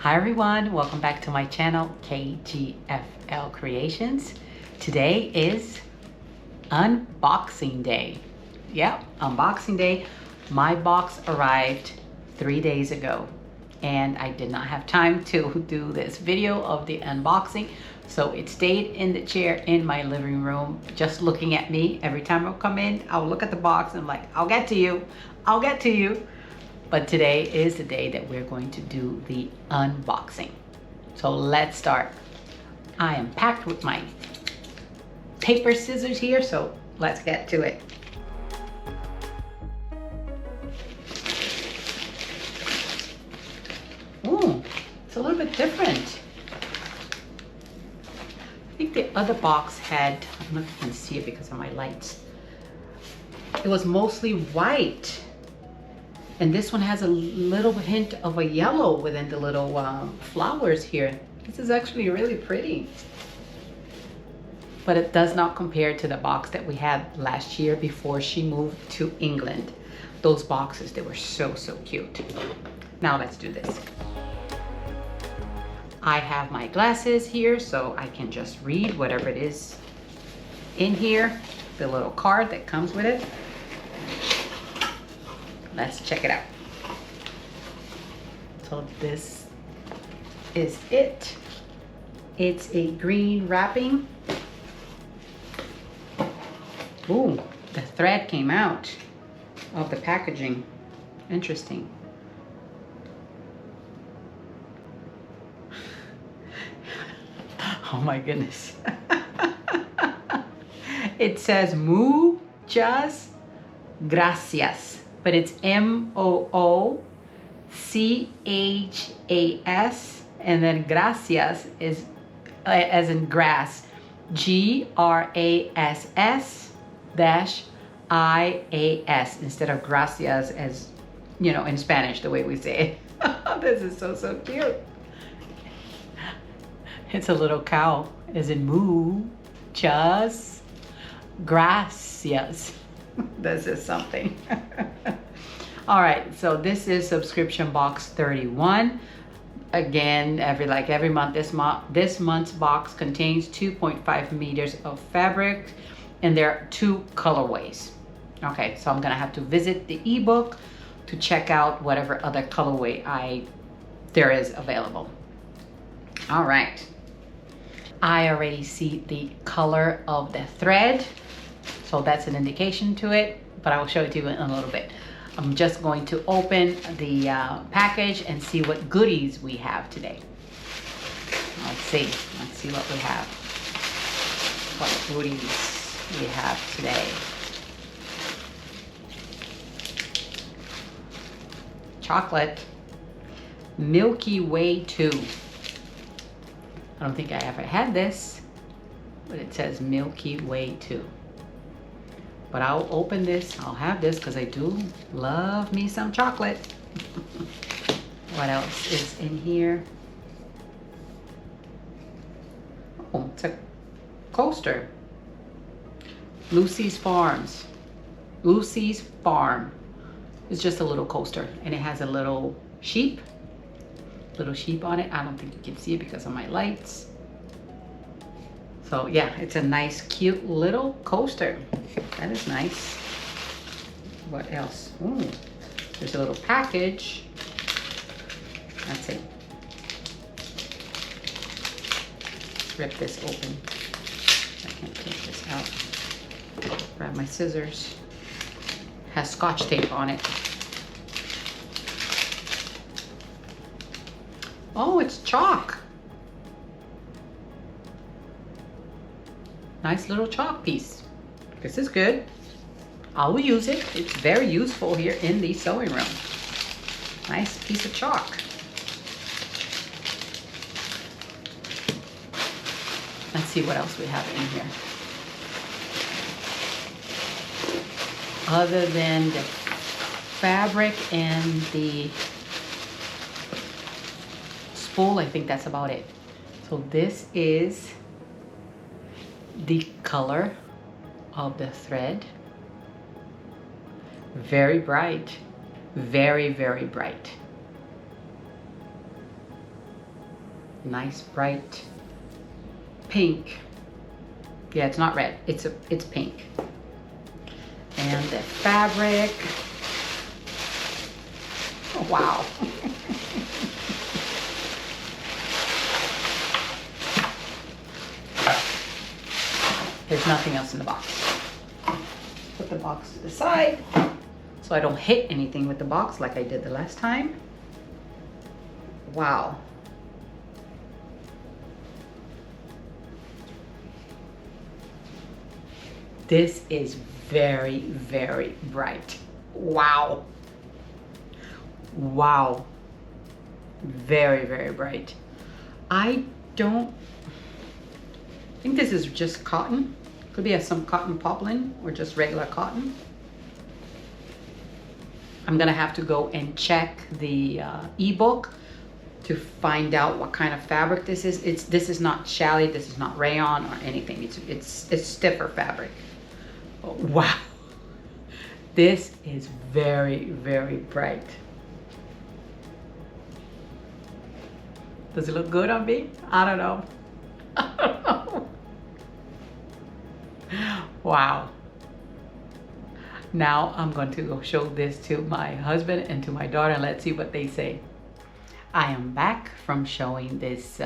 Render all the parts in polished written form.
Hi everyone, welcome back to my channel, KGFL Creations. Today is unboxing day. Yep, unboxing day. My box arrived 3 days ago and I did not have time to do this video of the unboxing. So it stayed in the chair in my living room, just looking at me. Every time I'll come in, I'll look at the box and I'm like, I'll get to you, I'll get to you. But today is the day that we're going to do the unboxing. So let's start. I am packed with my paper scissors here, so let's get to it. Ooh, it's a little bit different. I think the other box had, I don't know if you can see it because of my lights. It was mostly white. And this one has a little hint of a yellow within the little flowers here. This is actually really pretty. But it does not compare to the box that we had last year before she moved to England. Those boxes, they were so cute. Now let's do this. I have my glasses here so I can just read whatever it is in here. The little card that comes with it. Let's check it out. So this is it. It's a green wrapping. Ooh, the thread came out of the packaging. Interesting. Oh my goodness. It says muchas gracias. But it's M-O-O-C-H-A-S, and then gracias is as in grass, G-R-A-S-S-I-A-S instead of gracias as, you know, in Spanish, the way we say it. This is so cute. It's a little cow, as in muchas gracias. This is something. All right, so this is subscription box 31. Again, every month, this month's box contains 2.5 meters of fabric, and there are 2 colorways. Okay, so I'm gonna have to visit the ebook to check out whatever other colorway there is available. All right, I already see the color of the thread. So that's an indication to it, but I will show it to you in a little bit. I'm just going to open the package and see what goodies we have today. Let's see what we have. What goodies we have today. Chocolate. Milky Way 2. I don't think I ever had this, but it says Milky Way 2. But I'll open this, I'll have this because I do love me some chocolate. What else is in here? Oh, it's a coaster. Lucy's Farm. It's just a little coaster and it has a little sheep on it. I don't think you can see it because of my lights. So yeah, it's a nice, cute little coaster. That is nice. What else? Ooh, there's a little package. Let's see. Rip this open. I can't take this out. Grab my scissors. Has Scotch tape on it. Oh, it's chalk. Nice little chalk piece. This is good. I will use it. It's very useful here in the sewing room. Nice piece of chalk. Let's see what else we have in here. Other than the fabric and the spool, I think that's about it. So this is the color of the thread. Very bright, very bright. nice bright pink. Yeah, it's not red, it's pink. And the fabric, oh, wow. There's nothing else in the box. Put the box to the side so I don't hit anything with the box like I did the last time. Wow. This is very, very bright. Wow. Wow. Very, very bright. I think this is just cotton. Could be some cotton poplin or just regular cotton. I'm gonna have to go and check the ebook to find out what kind of fabric this is. This is not challis, this is not rayon or anything. It's stiffer fabric. Oh, wow. This is very, very bright. Does it look good on me? I don't know. I don't know. Wow. Now I'm going to go show this to my husband and to my daughter and let's see what they say. I am back from showing this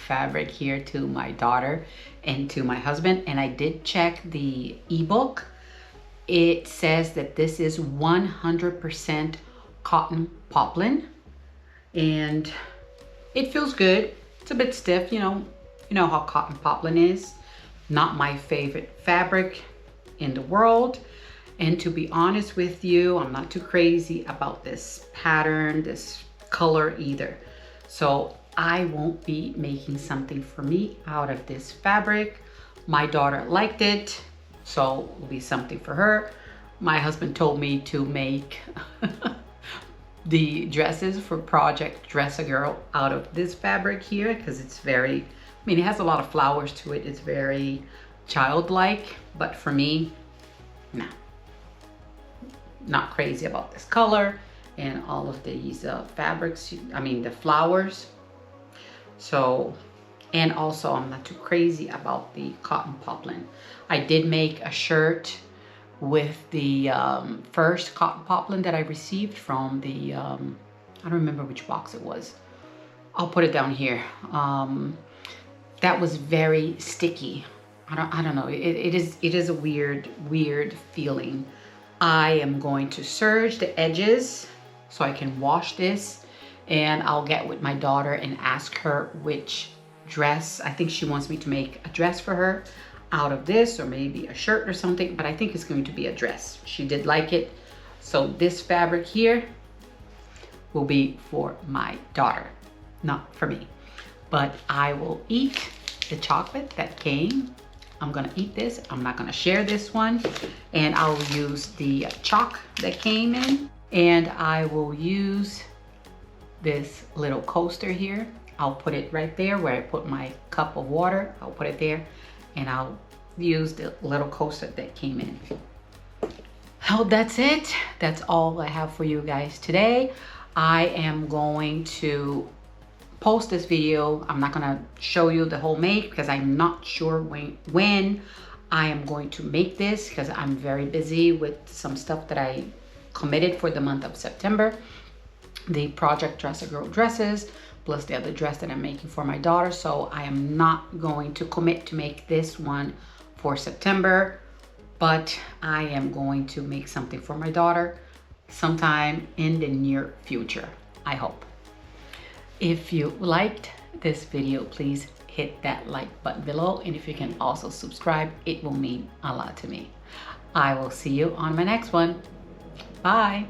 fabric here to my daughter and to my husband, and I did check the ebook. It says that this is 100% cotton poplin, and it feels good. It's a bit stiff, you know how cotton poplin is. Not my favorite fabric in the world. And to be honest with you, I'm not too crazy about this pattern, this color either. So I won't be making something for me out of this fabric. My daughter liked it, so it'll be something for her. My husband told me to make the dresses for Project Dress a Girl out of this fabric here because it's very, it has a lot of flowers to it. It's very childlike, but for me, no. Not crazy about this color and all of these fabrics, the flowers. So, and also I'm not too crazy about the cotton poplin. I did make a shirt with the first cotton poplin that I received from the, I don't remember which box it was. I'll put it down here. That was very sticky. I don't know. It is a weird feeling. I am going to serge the edges so I can wash this, and I'll get with my daughter and ask her which dress. I think she wants me to make a dress for her out of this, or maybe a shirt or something, but I think it's going to be a dress. She did like it. So this fabric here will be for my daughter, not for me. But I will eat the chocolate that came. I'm gonna eat this. I'm not gonna share this one. And I'll use the chalk that came in. And I will use this little coaster here. I'll put it right there where I put my cup of water. I'll put it there and I'll use the little coaster that came in. Oh, that's it. That's all I have for you guys today. I am going to post this video. I'm not gonna show you the whole make because I'm not sure when I am going to make this, because I'm very busy with some stuff that I committed for the month of September. The Project Dress a Girl dresses, plus the other dress that I'm making for my daughter. So I am not going to commit to make this one for September, but I am going to make something for my daughter sometime in the near future, I hope. If you liked this video, please hit that like button below. And if you can also subscribe, it will mean a lot to me. I will see you on my next one. Bye.